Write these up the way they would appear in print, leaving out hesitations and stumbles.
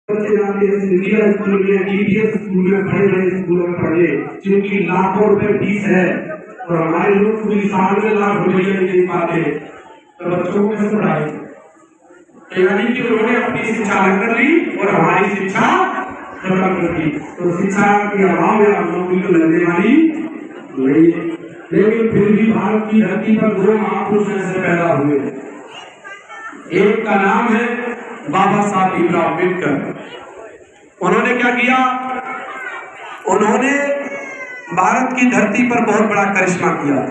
Indian school में, DPS school में, बड़े बड़े स्कूलों में पढ़े, जिनकी लाखों रुपए फीस है और हमारे लोग पूरी साल में लाख रुपये नहीं दे पाते, तो बच्चों को कैसे पढ़ाएंगे? यानी कि उन्होंने अपनी शिक्षा अलग कर ली और हमारी शिक्षा खत्म कर दी। तो शिक्षा के अभाव में हम लोग को लगने वाली नहीं है। लेकिन फिर भी भारत की धरती पर दो महापुरुष ऐसे पैदा हुए। एक का नाम है बाबा साहब भीमराव अम्बेडकर। उन्होंने क्या किया? उन्होंने भारत की धरती पर बहुत बड़ा करिश्मा किया।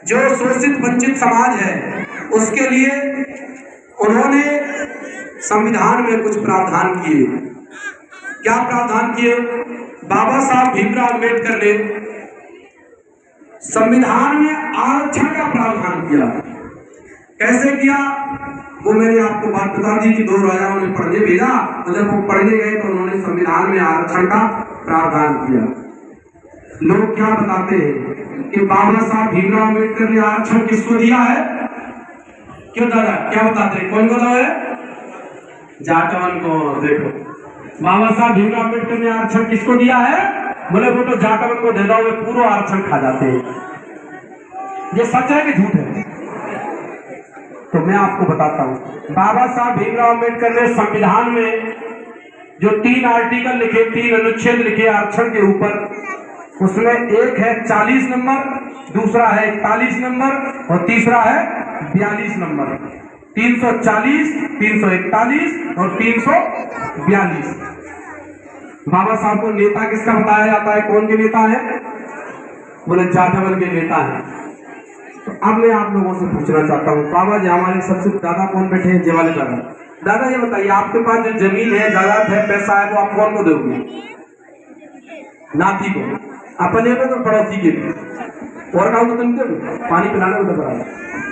जो शोषित वंचित समाज है उसके लिए उन्होंने संविधान में कुछ प्रावधान किए। क्या प्रावधान किए? बाबा साहब भीमराव अम्बेडकर ने संविधान में आरक्षण का प्रावधान किया। कैसे किया वो मैंने आपको बात बता दी कि दो राजाओं ने पढ़ने भेजा, तो जब वो पढ़ने गए तो उन्होंने संविधान में आरक्षण का प्रावधान किया। लोग क्या बताते हैं कि बाबा साहब भीमराव अम्बेडकर ने आरक्षण किसको दिया है? क्यों दादा क्या बताते हैं? कौन बताओ है? जाटवन को। देखो बाबा साहब भीमराव अम्बेडकर ने आरक्षण किसको दिया है? बोले वो तो जाटवन को दे दो, वे पूरा आरक्षण खा जाते हैं। ये सच है कि झूठ है? तो मैं आपको बताता हूं। बाबा साहब भीमराव अम्बेडकर ने संविधान में जो 3 आर्टिकल लिखे, 3 अनुच्छेद लिखे आरक्षण के ऊपर, उसमें एक है 40 नंबर, दूसरा है 41 नंबर और तीसरा है 42 नंबर। 340, 341 और 342। बाबा साहब को नेता किसका बताया जाता है? कौन के नेता है? बोले जाटवन के नेता है। तो अब मैं आप लोगों से पूछना चाहता हूँ, बाबा जी हमारे सबसे ज्यादा कौन बैठे हैं? जेवाले दादा। दादा ये बताइए, आपके पास जो जमीन है, जायदाद है, पैसा है, वो आप कौन को दोगे? नाती को, अपने को तो पड़ोसी के भी, और का तो तुमके पानी पिलाने को तो बड़ा।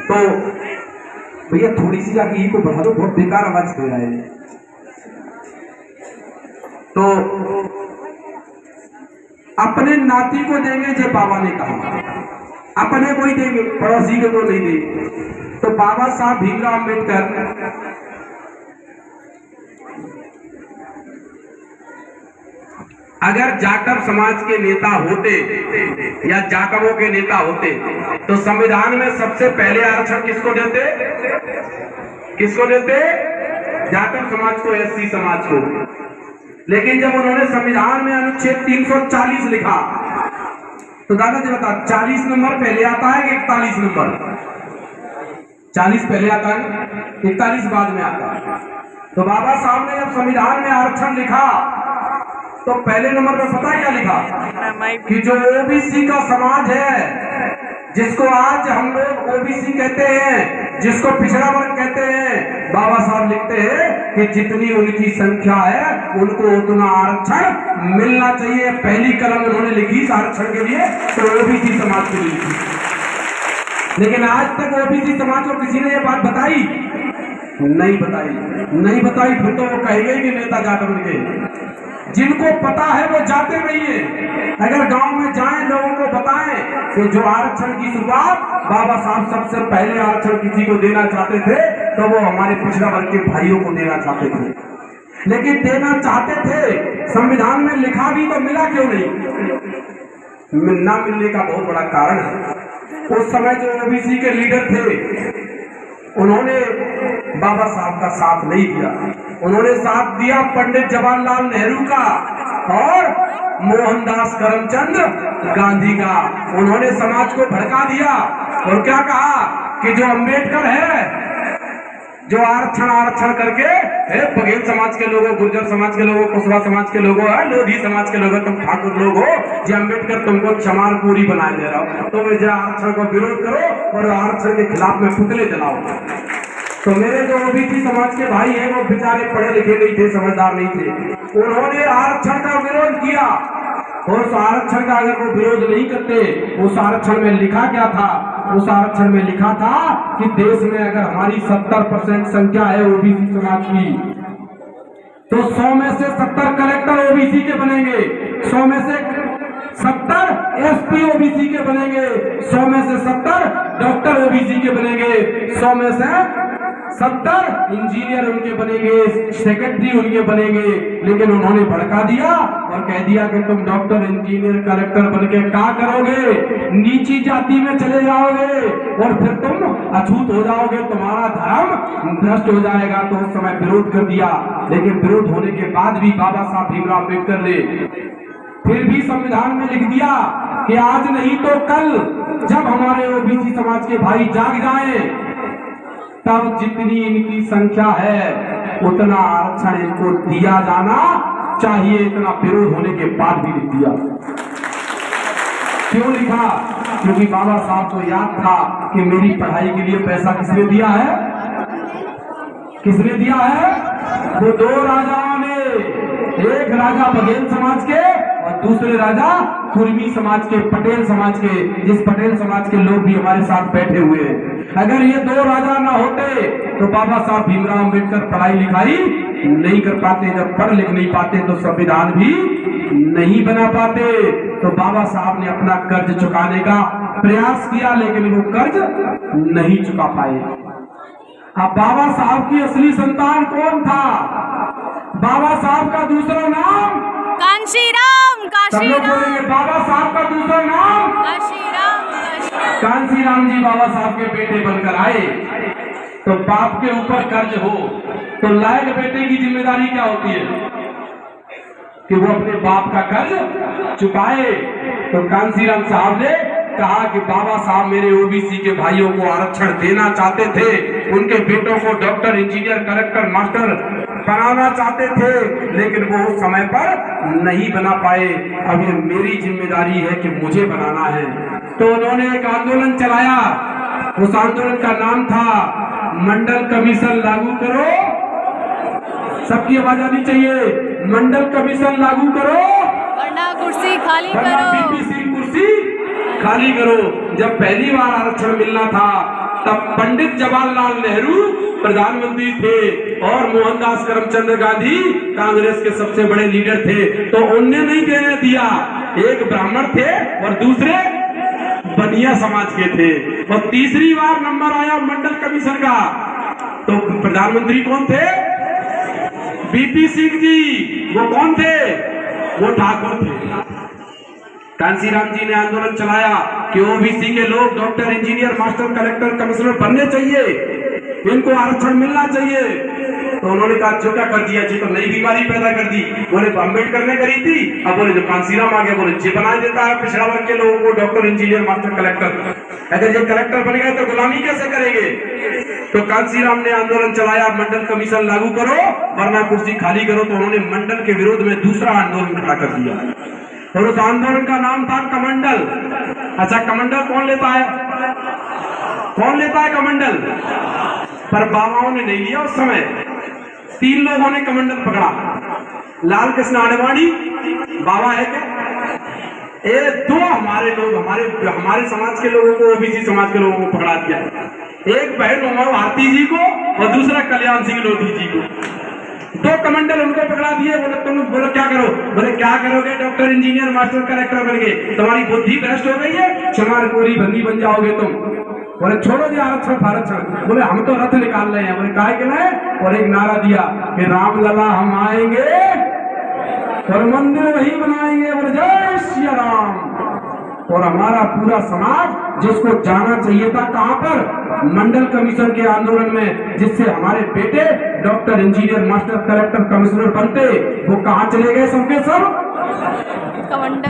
तो भैया थोड़ी सी जाके ये को बढ़ा दो, बहुत बेकार आवाज दे रहा है। तो अपने नाती को देंगे, जो बाबा ने कहा, अपने को ही देंगे, पड़ोसी को तो नहीं देंगे। तो बाबा साहब भीमराव अम्बेडकर अगर जाटव समाज के नेता होते या जाटवों के नेता होते तो संविधान में सबसे पहले आरक्षण किसको देते? किसको देते? जाटव समाज को, एससी समाज को। लेकिन जब उन्होंने संविधान में अनुच्छेद 340 लिखा तो दादाजी बता, 40 नंबर पहले आता है कि 41 नंबर? 40 पहले आता है, 41 बाद में आता है। तो बाबा साहब ने जब संविधान में आरक्षण लिखा तो पहले नंबर पर पता क्या लिखा? कि जो ओबीसी का समाज है, जिसको आज हम लोग ओबीसी कहते हैं, जिसको पिछड़ा वर्ग कहते हैं, बाबा साहब लिखते हैं कि जितनी उनकी संख्या है उनको उतना आरक्षण मिलना चाहिए। पहली कलम उन्होंने लिखी आरक्षण के लिए तो ओबीसी समाज के लिए लिखी। लेकिन आज तक ओबीसी समाज को किसी ने ये बात बताई? नहीं बताई। फिर तो वो कहेंगे कि नेता जाटवन के। जिनको पता है वो जाते नहीं है। अगर गांव में जाएं, लोगों को बताएं कि जो आरक्षण की शुरुआत बाबा साहब सबसे पहले आरक्षण किसी को देना चाहते थे तो वो हमारे पिछड़ा वर्ग के भाइयों को देना चाहते थे। लेकिन देना चाहते थे, संविधान में लिखा भी तो मिला क्यों नहीं? ना मिलने का बहुत बड़ा कारण है उस समय जो ओबीसी के लीडर थे उन्होंने बाबा साहब का साथ नहीं दिया। उन्होंने साथ दिया पंडित जवाहरलाल नेहरू का और मोहनदास करमचंद गांधी का। उन्होंने समाज को भड़का दिया और क्या कहा कि जो अम्बेडकर है, जो आरक्षण करके बघेल समाज के लोगों, गुर्जर समाज के लोगों, कुशवाहा समाज के लोगों, लोधी समाज के लोगों, तुम ठाकुर लोग हो, जो अम्बेडकर तुमको चमार पूरी बनाए दे रहा हो, तो वे आरक्षण को विरोध करो और आरक्षण के खिलाफ में पुतले जलाओ। तो मेरे जो ओबीसी समाज के भाई हैं वो बेचारे पढ़े लिखे नहीं थे, समझदार नहीं थे, उन्होंने आरक्षण का विरोध किया। और उस आरक्षण का अगर वो विरोध नहीं करते, उस आरक्षण में लिखा क्या था? उस आरक्षण में लिखा था कि देश में अगर हमारी 70% संख्या है ओबीसी समाज की, तो 100 में से 70 कलेक्टर ओबीसी के बनेंगे, 100 में से 70 एसपी ओबीसी के बनेंगे, 100 में से 70 डॉक्टर ओबीसी के बनेंगे, 100 में से 70 इंजीनियर उनके बनेंगे, सेक्रेटरी उनके बनेंगे, लेकिन उन्होंने भड़का दिया और कह दिया कि तुम डॉक्टर, इंजीनियर, कलेक्टर बनके क्या करोगे, नीची जाति में चले जाओगे और फिर तुम अछूत हो जाओगे, तुम्हारा धर्म भ्रष्ट हो जाएगा। तो उस समय विरोध कर दिया, लेकिन विरोध होने के बाद भी बाबा साहब भीमराव अम्बेडकर ने फिर भी संविधान में लिख दिया कि आज नहीं तो कल जब हमारे ओबीसी समाज के भाई जाग जाएं, तब जितनी इनकी संख्या है उतना आरक्षण इनको दिया जाना चाहिए। इतना विरोध होने के बाद भी लिख दिया। क्यों लिखा? क्योंकि बाबा साहब को याद था कि मेरी पढ़ाई के लिए पैसा किसने दिया है? किसने दिया है? वो दो राजाओं ने, एक राजा बघेल समाज के और दूसरे राजा कुर्मी समाज के, पटेल समाज के, जिस पटेल समाज के लोग भी हमारे साथ बैठे हुए हैं। अगर ये दो राजा ना होते तो बाबा साहब भीमराव अम्बेडकर पढ़ाई लिखाई नहीं कर पाते। जब पढ़ लिख नहीं पाते तो संविधान भी नहीं बना पाते। तो बाबा साहब ने अपना कर्ज चुकाने का प्रयास किया, लेकिन वो कर्ज नहीं चुका पाए। अब बाबा साहब की असली संतान कौन था? बाबा साहब का दूसरा नाम कांशीराम। कांशीराम बाबा साहब का दूसरा नाम कांशीराम। कांशीराम जी बाबा साहब के बेटे बनकर आए। तो बाप के ऊपर कर्ज हो तो लायक बेटे की जिम्मेदारी क्या होती है कि वो अपने बाप का कर्ज चुकाए। तो कांशीराम साहब ने कहा कि बाबा साहब मेरे ओबीसी के भाइयों को आरक्षण देना चाहते थे, उनके बेटों को डॉक्टर, इंजीनियर, कलेक्टर, मास्टर बनाना चाहते थे, लेकिन वो उस समय पर नहीं बना पाए। अब ये मेरी जिम्मेदारी है कि मुझे बनाना है। तो उन्होंने एक आंदोलन चलाया। उस आंदोलन का नाम था मंडल कमीशन लागू करो। सबकी आवाज आनी चाहिए, मंडल कमीशन लागू करो वरना कुर्सी खाली करो। बीपीसी कुर्सी खाली करो। जब पहली बार आरक्षण मिलना था तब पंडित जवाहरलाल नेहरू प्रधानमंत्री थे और मोहनदास करमचंद गांधी कांग्रेस के सबसे बड़े लीडर थे। तो उनने नहीं देने दिया। एक ब्राह्मण थे और दूसरे बनिया समाज के थे। और तीसरी बार नंबर आया मंडल कमीशन का। तो प्रधानमंत्री कौन थे? बीपी सिंह जी। वो कौन थे? वो ठाकुर थे। कांशीराम जी ने आंदोलन चलाया कि ओबीसी के लोग doctor, engineer, master, collector, commissioner बनने चाहिए, इनको आरक्षण मिलना चाहिए। तो उन्होंने कहा जो क्या कर दिया जी, तो नई बीमारी पैदा कर दी। बोले अम्बेडकर ने करी थी, अब बोले जो कांशीराम आ गया बोले जी बना देता है पिछड़ा वर्ग के लोगों को डॉक्टर, इंजीनियर, मास्टर, कलेक्टर। अगर ये कलेक्टर बन गए तो गुलामी कैसे करेंगे? तो कांशीराम ने आंदोलन चलाया, मंडल कमीशन लागू करो वरना कुर्सी खाली करो। तो उन्होंने मंडल के विरोध में दूसरा आंदोलन खड़ा कर दिया और उस आंदोलन का नाम था कमंडल। अच्छा, कमंडल कौन लेता है? कौन लेता है कमंडल? पर बाबाओं ने नहीं लिया। उस समय 3 लोगों ने कमंडल पकड़ा। लाल कृष्ण आडवाणी बाबा है क्या? ये 2 हमारे लोग, हमारे समाज के लोगों को, ओबीसी समाज के लोगों को पकड़ा दिया। एक बहन उमा भारती जी को और दूसरा कल्याण सिंह लोधी जी को। 2 कमंडल उनको पकड़ा दिए। बोले तुम बोलो क्या करो? बोले क्या करोगे? डॉक्टर, इंजीनियर, मास्टर, कलेक्टर बन गए, तुम्हारी बुद्धि भ्रष्ट हो गई है, चमार कोरी बंदी बन जाओगे तुम। बोले छोड़ो जी आरक्षण फारक्षण। बोले हम तो रथ निकाल रहे हैं। बोले काहे के लिए? और एक नारा दिया कि राम लला हम आएंगे और मंदिर वही बनाएंगे। बोले जय श्री राम। और हमारा पूरा समाज जिसको जाना चाहिए था कहां पर? मंडल कमीशन के आंदोलन में, जिससे हमारे बेटे doctor, engineer, master, collector, commissioner बनते, वो कहां चले गए? सबके सब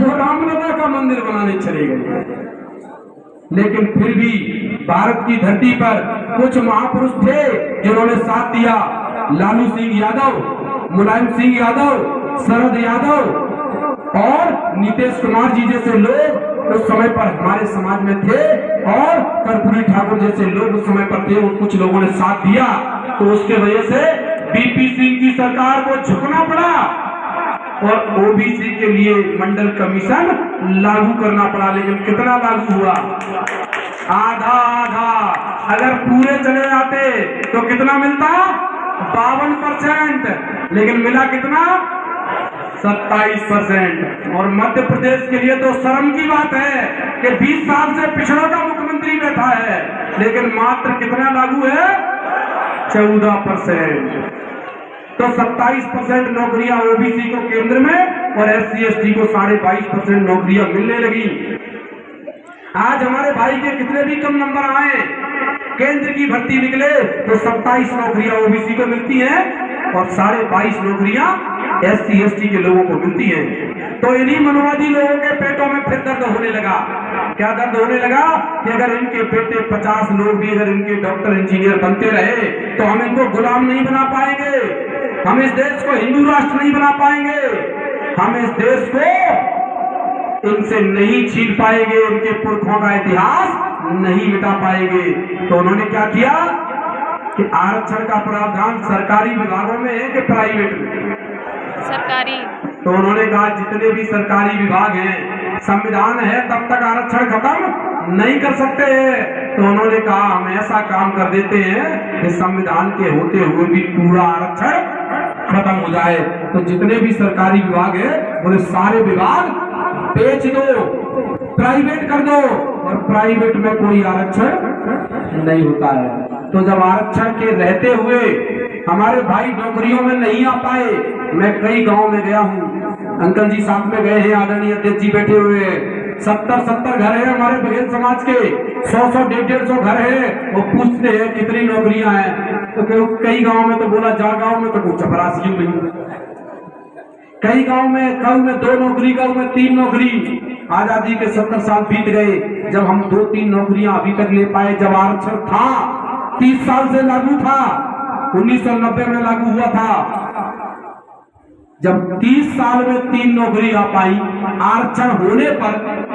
वो रामलला का मंदिर बनाने चले गए। लेकिन फिर भी भारत की धरती पर कुछ महापुरुष थे जिन्होंने साथ दिया। लालू सिंह यादव, मुलायम सिंह यादव, शरद यादव और नीतीश कुमार जी जैसे लोग उस समय पर हमारे समाज में थे और कर्पूरी ठाकुर जैसे लोग उस समय पर थे। और कुछ लोगों ने साथ दिया तो उसके वजह से बीपी सिंह की सरकार को झुकना पड़ा और ओबीसी के लिए मंडल कमीशन लागू करना पड़ा। लेकिन कितना लागू हुआ? आधा आधा। अगर पूरे चले जाते तो कितना मिलता? 52%। लेकिन मिला कितना? 27%। और मध्य प्रदेश के लिए तो शर्म की बात है कि 20 साल से पिछड़ों का मुख्यमंत्री बैठा है, लेकिन मात्र कितना लागू है? 14%। तो 27% नौकरियां ओबीसी को केंद्र में और SC ST को 22.5% नौकरियां मिलने लगी। आज हमारे भाई के कितने भी कम नंबर आए, केंद्र की भर्ती निकले तो 27 नौकरियां ओबीसी को मिलती हैं और 22.5 नौकरियां SC ST के लोगों को मिलती हैं। तो इन्हीं मनोवादी लोगों के पेटों में फिर दर्द होने लगा। क्या दर्द होने लगा कि अगर इनके बेटे 50 लोग भी अगर इनके डॉक्टर इंजीनियर बनते रहे तो हम इनको गुलाम नहीं बना पाएंगे, हम इस देश को हिंदू राष्ट्र नहीं बना पाएंगे, हम इस देश को इनसे नहीं छीन पाएंगे, इनके पुरखों का इतिहास नहीं मिटा पाएंगे। तो उन्होंने क्या किया कि आरक्षण का प्रावधान सरकारी विभागों में है कि प्राइवेट में? सरकारी। तो उन्होंने कहा जितने भी सरकारी विभाग हैं, संविधान है तब तक आरक्षण खत्म नहीं कर सकते हैं। तो उन्होंने कहा हम ऐसा काम कर देते हैं कि संविधान के होते हुए भी पूरा आरक्षण खत्म हो जाए। तो जितने भी सरकारी विभाग है बोले सारे विभाग बेच दो, प्राइवेट कर दो, और प्राइवेट में कोई आरक्षण नहीं होता है। तो जब आरक्षण के रहते हुए हमारे भाई नौकरियों में नहीं आ पाए, मैं कई गांव में गया हूँ, अंकल जी साथ में गए हैं, आदरणीय अध्यक्ष जी बैठे हुए हैं, 70 घर है हमारे बघेल समाज के, 100 150 घर है। वो पूछते हैं कितनी नौकरियां हैं, तो कई गांव में तो बोला जा गांव में तो कुछ चपरासी नहीं, कई गांव में 2 नौकरी, गांव में 3 नौकरी। आजादी के 70 साल बीत गए, जब हम 2-3 नौकरियां अभी तक ले पाए। जब आरक्षण था 30 साल से लागू था, 1990 में लागू हुआ था, जब 30 साल में 3 नौकरी आ पाई आरक्षण होने पर,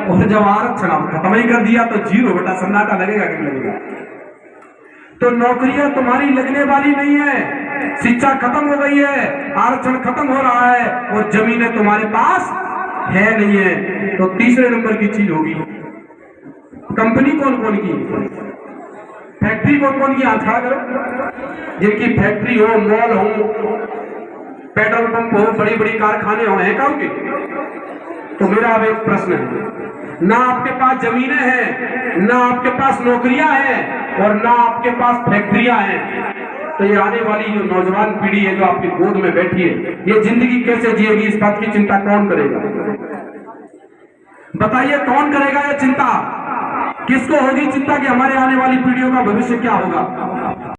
और जब आरक्षण आप खत्म ही कर दिया तो जीरो बेटा सन्नाटा लगेगा कि नहीं लगेगा? तो नौकरियां तुम्हारी लगने वाली नहीं है, शिक्षा खत्म हो गई है, आरक्षण खत्म हो रहा है और जमीनें तुम्हारे पास है नहीं है। तो तीसरे नंबर की चीज होगी कंपनी कौन कौन की, फैक्ट्री कौन कौन की, हाथ खड़ा करो। जिनकी फैक्ट्री हो, मॉल हो, पेट्रोल पंप हो, बड़ी बड़ी कारखाने हो, है काम के? तो मेरा अब एक प्रश्न है, ना आपके पास जमीनें हैं, ना आपके पास नौकरियां हैं और ना आपके पास फैक्ट्रियां हैं, तो ये आने वाली जो नौजवान पीढ़ी है जो आपकी गोद में बैठी है, ये जिंदगी कैसे जिएगी? इस बात की चिंता कौन करेगा? बताइए कौन करेगा ये चिंता? किसको होगी चिंता कि हमारे आने वाली पीढ़ियों का भविष्य क्या होगा?